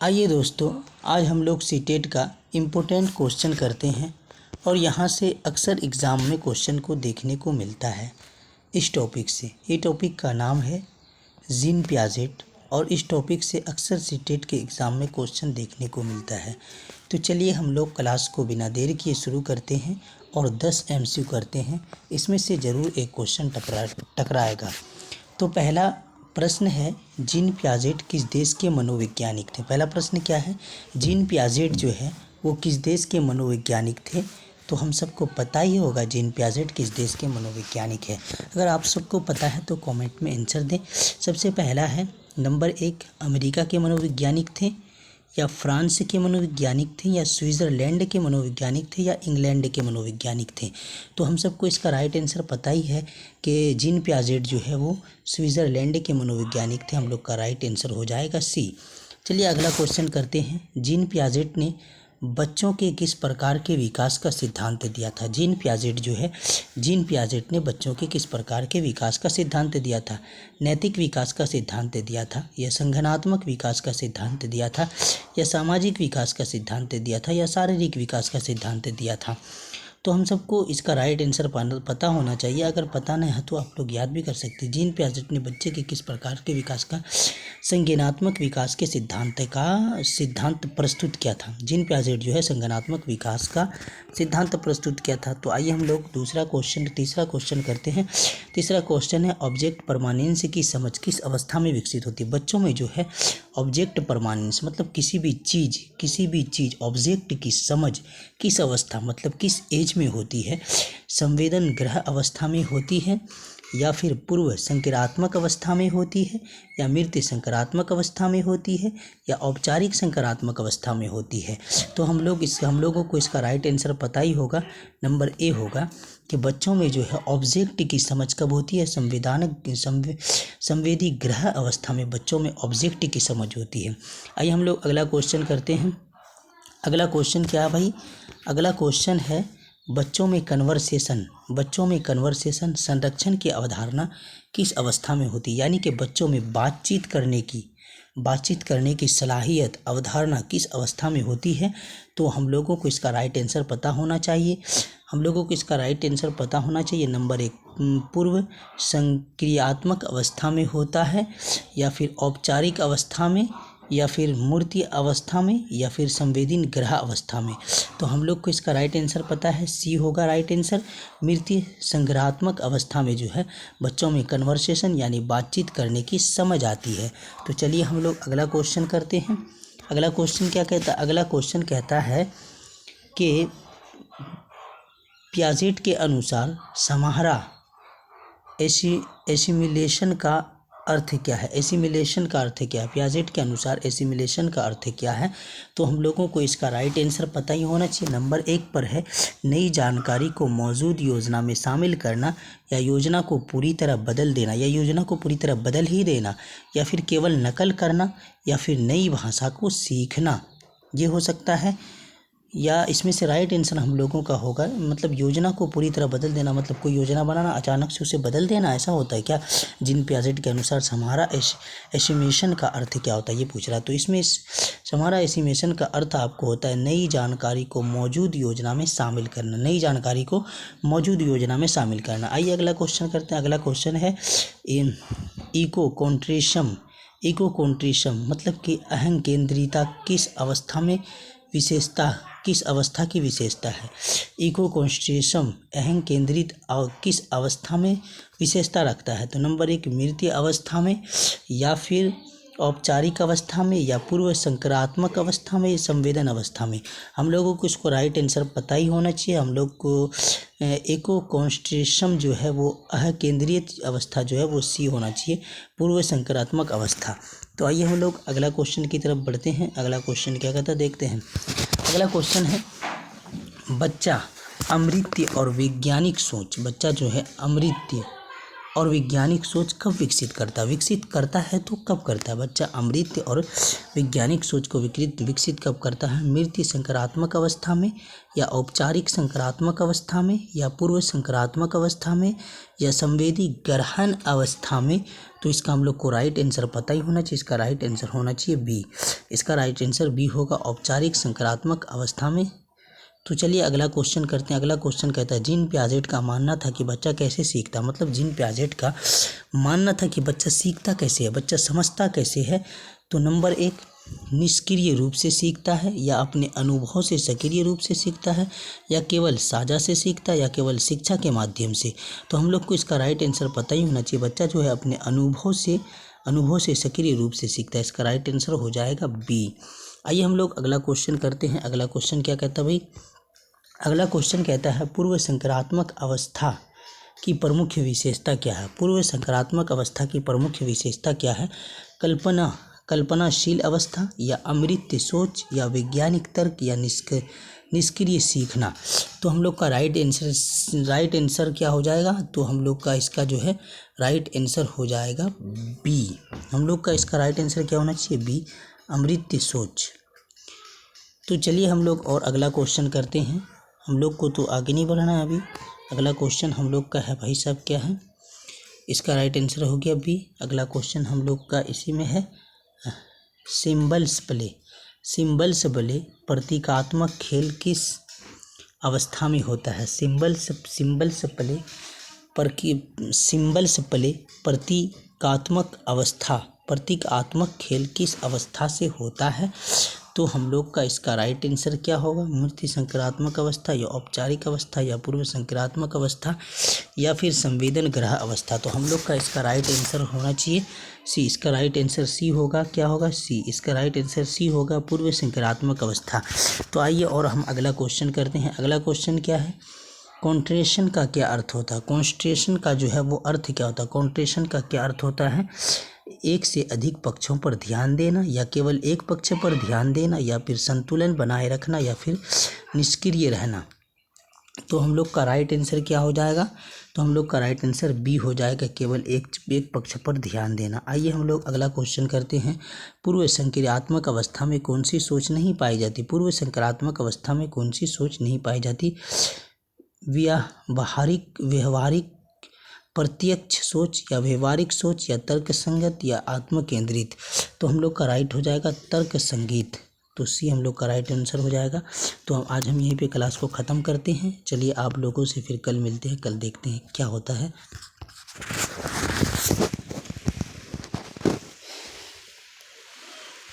आइए दोस्तों, आज हम लोग सीटेट का इम्पोर्टेंट क्वेश्चन करते हैं और यहाँ से अक्सर एग्ज़ाम में क्वेश्चन को देखने को मिलता है इस टॉपिक से। ये टॉपिक का नाम है जीन पियाजेट और इस टॉपिक से अक्सर सीटेट के एग्ज़ाम में क्वेश्चन देखने को मिलता है। तो चलिए हम लोग क्लास को बिना देर किए शुरू करते हैं और 10 MCQ करते हैं। इसमें से ज़रूर एक क्वेश्चन टकराएगा। तो पहला प्रश्न है, जीन पियाजेट किस देश के मनोवैज्ञानिक थे। पहला प्रश्न क्या है, जीन पियाजेट जो है वो किस देश के मनोवैज्ञानिक थे। तो हम सबको पता ही होगा जीन पियाजेट किस देश के मनोवैज्ञानिक है। अगर आप सबको पता है तो कमेंट में आंसर दें। सबसे पहला है नंबर 1, अमेरिका के मनोवैज्ञानिक थे या फ्रांस के मनोवैज्ञानिक थे या स्विट्ज़रलैंड के मनोवैज्ञानिक थे या इंग्लैंड के मनोवैज्ञानिक थे। तो हम सबको इसका राइट आंसर पता ही है कि जीन पियाजेट जो है वो स्विट्ज़रलैंड के मनोवैज्ञानिक थे। हम लोग का राइट आंसर हो जाएगा C। चलिए अगला क्वेश्चन करते हैं। जीन पियाजेट ने बच्चों के किस प्रकार के विकास का सिद्धांत दिया था। जीन पियाजेट ने बच्चों के किस प्रकार के विकास का सिद्धांत दिया था। नैतिक विकास का सिद्धांत दिया था या संगठनात्मक विकास का सिद्धांत दिया था या सामाजिक विकास का सिद्धांत दिया था या शारीरिक विकास का सिद्धांत दिया था। तो हम सबको इसका राइट आंसर पता होना चाहिए। अगर पता नहीं है तो आप लोग याद भी कर सकते हैं। जीन पियाजेट ने बच्चे के किस प्रकार के विकास का संज्ञानात्मक विकास के सिद्धांत प्रस्तुत किया था। जीन पियाजेट जो है संज्ञानात्मक विकास का सिद्धांत प्रस्तुत किया था। तो आइए हम लोग तीसरा क्वेश्चन करते हैं। तीसरा क्वेश्चन है, ऑब्जेक्ट परमानेंस की समझ किस अवस्था में विकसित होती है। बच्चों में जो है ऑब्जेक्ट परमानेंस मतलब किसी भी चीज़ ऑब्जेक्ट की समझ किस अवस्था मतलब किस एज में होती है। संवेदन ग्रह अवस्था में होती है या फिर पूर्व संक्रात्मक अवस्था में होती है या मृत संक्रात्मक अवस्था में होती है या औपचारिक संक्रात्मक अवस्था में होती है। तो हम लोगों को इसका राइट आंसर पता ही होगा। नंबर A होगा कि बच्चों में जो है ऑब्जेक्ट की समझ कब होती है, संवेदी ग्रह अवस्था में बच्चों में ऑब्जेक्ट की समझ होती है। आइए हम लोग अगला क्वेश्चन करते हैं। अगला क्वेश्चन क्या है भाई, अगला क्वेश्चन है, बच्चों में कन्वर्सेशन संरक्षण की अवधारणा किस अवस्था में होती है। यानी कि बच्चों में बातचीत करने की सलाहियत अवधारणा किस अवस्था में होती है। तो हम लोगों को इसका राइट आंसर पता होना चाहिए। नंबर 1, पूर्व संक्रियात्मक अवस्था में होता है या फिर औपचारिक अवस्था में या फिर मूर्ति अवस्था में या फिर संवेदन ग्रह अवस्था में। तो हम लोग को इसका राइट आंसर पता है, C होगा राइट आंसर। मृत्यु संग्रहात्मक अवस्था में जो है बच्चों में कन्वर्सेशन यानी बातचीत करने की समझ आती है। तो चलिए हम लोग अगला क्वेश्चन करते हैं। अगला क्वेश्चन क्या कहता है, अगला क्वेश्चन कहता है कि पियाजेट के अनुसार समाहरा एसिमिलेशन का अर्थ क्या है। एसिमिलेशन का अर्थ क्या है, पियाजेट के अनुसार एसिमिलेशन का अर्थ क्या है। तो हम लोगों को इसका राइट आंसर पता ही होना चाहिए। नंबर 1 पर है, नई जानकारी को मौजूद योजना में शामिल करना या योजना को पूरी तरह बदल देना या योजना को पूरी तरह बदल ही देना या फिर केवल नकल करना या फिर नई भाषा को सीखना, ये हो सकता है। या इसमें से राइट आंसर हम लोगों का होगा, मतलब योजना को पूरी तरह बदल देना मतलब कोई योजना बनाना अचानक से उसे बदल देना, ऐसा होता है क्या। जीन पियाजेट के अनुसार समाहरा एस्टिमेशन का अर्थ क्या होता है ये पूछ रहा है। तो इसमें समाहरा एस्टिमेशन का अर्थ आपको होता है नई जानकारी को मौजूद योजना में शामिल करना। आइए अगला क्वेश्चन करते हैं। अगला क्वेश्चन है, इकोकोन्ट्रिशम मतलब कि अहं केंद्रिता किस अवस्था की विशेषता है। इकोकोन्ट्रिशम अहं केंद्रित किस अवस्था में विशेषता रखता है। तो नंबर 1, मृत्यु अवस्था में या फिर औपचारिक अवस्था में या पूर्व संक्रात्मक अवस्था में, संवेदन अवस्था में। हम लोगों को इसको राइट आंसर पता ही होना चाहिए। हम लोग को इकोकोन्ट्रिशम जो है वो अकेंद्रित अवस्था जो है वो C होना चाहिए, पूर्व संक्रात्मक अवस्था। तो आइए हम लोग अगला क्वेश्चन की तरफ बढ़ते हैं। अगला क्वेश्चन क्या कहता है देखते हैं। अगला क्वेश्चन है, बच्चा अमृत और वैज्ञानिक सोच कब विकसित करता है तो कब करता है। बच्चा अमृत और वैज्ञानिक सोच को विकसित कब करता है। मृत्यु संक्रात्मक अवस्था में या औपचारिक संक्रात्मक अवस्था में या पूर्व संक्रात्मक अवस्था में या संवेदी ग्रहण अवस्था में। तो इसका हम लोग को राइट आंसर पता ही होना चाहिए। इसका राइट आंसर होना चाहिए B। इसका राइट आंसर बी होगा, औपचारिक संक्रात्मक अवस्था में। तो चलिए अगला क्वेश्चन करते हैं। अगला क्वेश्चन कहता है जीन पियाजेट का मानना था कि बच्चा कैसे सीखता, मतलब जीन पियाजेट का मानना था कि बच्चा सीखता कैसे है, बच्चा समझता कैसे है। तो नंबर 1, निष्क्रिय रूप से सीखता है, या अपने अनुभव से सक्रिय रूप से सीखता है, या केवल साझा से सीखता है, या केवल शिक्षा के माध्यम से। तो हम लोग को इसका राइट आंसर पता ही होना चाहिए। बच्चा जो है अपने अनुभव से सक्रिय रूप से सीखता है। इसका राइट आंसर हो जाएगा बी। आइए हम लोग अगला क्वेश्चन करते हैं। अगला क्वेश्चन क्या कहता है भाई? अगला क्वेश्चन कहता है पूर्व संक्रात्मक अवस्था की प्रमुख विशेषता क्या है? पूर्व संक्रात्मक अवस्था की प्रमुख विशेषता क्या है? कल्पनाशील अवस्था, या अमृत सोच, या वैज्ञानिक तर्क, या निष्क्रिय सीखना। तो हम लोग का राइट आंसर क्या हो जाएगा? तो हम लोग का इसका जो है राइट आंसर हो जाएगा बी। हम लोग का इसका राइट आंसर क्या होना चाहिए? बी, अमृत सोच। तो चलिए हम लोग और अगला क्वेश्चन करते हैं। हम लोग को तो आगे नहीं बढ़ना है अभी। अगला क्वेश्चन हम लोग का है भाई साहब क्या है? इसका राइट आंसर हो गया बी। अगला क्वेश्चन हम लोग का इसी में है, सिंबल्स प्ले प्रतीकात्मक खेल किस अवस्था में होता है? सिंबल्स प्ले प्रतीकात्मक खेल किस अवस्था से होता है? तो हम लोग का इसका राइट आंसर क्या होगा? मूर्ति संक्रात्मक अवस्था, या औपचारिक अवस्था, या पूर्व संक्रात्मक अवस्था, या फिर संवेदन ग्रह अवस्था। तो हम लोग का इसका राइट आंसर होना चाहिए सी। इसका राइट आंसर सी होगा। क्या होगा? सी। इसका राइट आंसर सी होगा, पूर्व संक्रात्मक अवस्था। तो आइए और हम अगला क्वेश्चन करते हैं। अगला क्वेश्चन क्या है? कॉन्ट्रेशन का क्या अर्थ होता है? कॉन्ट्रेशन का जो है वो अर्थ क्या होता है? कॉन्ट्रेशन का क्या अर्थ होता है? एक से अधिक पक्षों पर ध्यान देना, या केवल एक पक्ष पर ध्यान देना, या फिर संतुलन बनाए रखना, या फिर निष्क्रिय रहना। तो हम लोग का राइट आंसर क्या हो जाएगा? तो हम लोग का राइट आंसर बी हो जाएगा, केवल एक पक्ष पर ध्यान देना। आइए हम लोग अगला क्वेश्चन करते हैं। पूर्व संक्रियात्मक अवस्था में कौन सी सोच नहीं पाई जाती? पूर्व संक्रात्मक अवस्था में कौन सी सोच नहीं पाई जाती? व्यवहारिक प्रत्यक्ष सोच, या व्यवहारिक सोच, या तर्क संगत, या आत्म केंद्रित। तो हम लोग का राइट हो जाएगा तर्क संगीत। तो सी हम लोग का राइट आंसर हो जाएगा। तो आज हम यहीं पे क्लास को ख़त्म करते हैं। चलिए आप लोगों से फिर कल मिलते हैं, कल देखते हैं क्या होता है।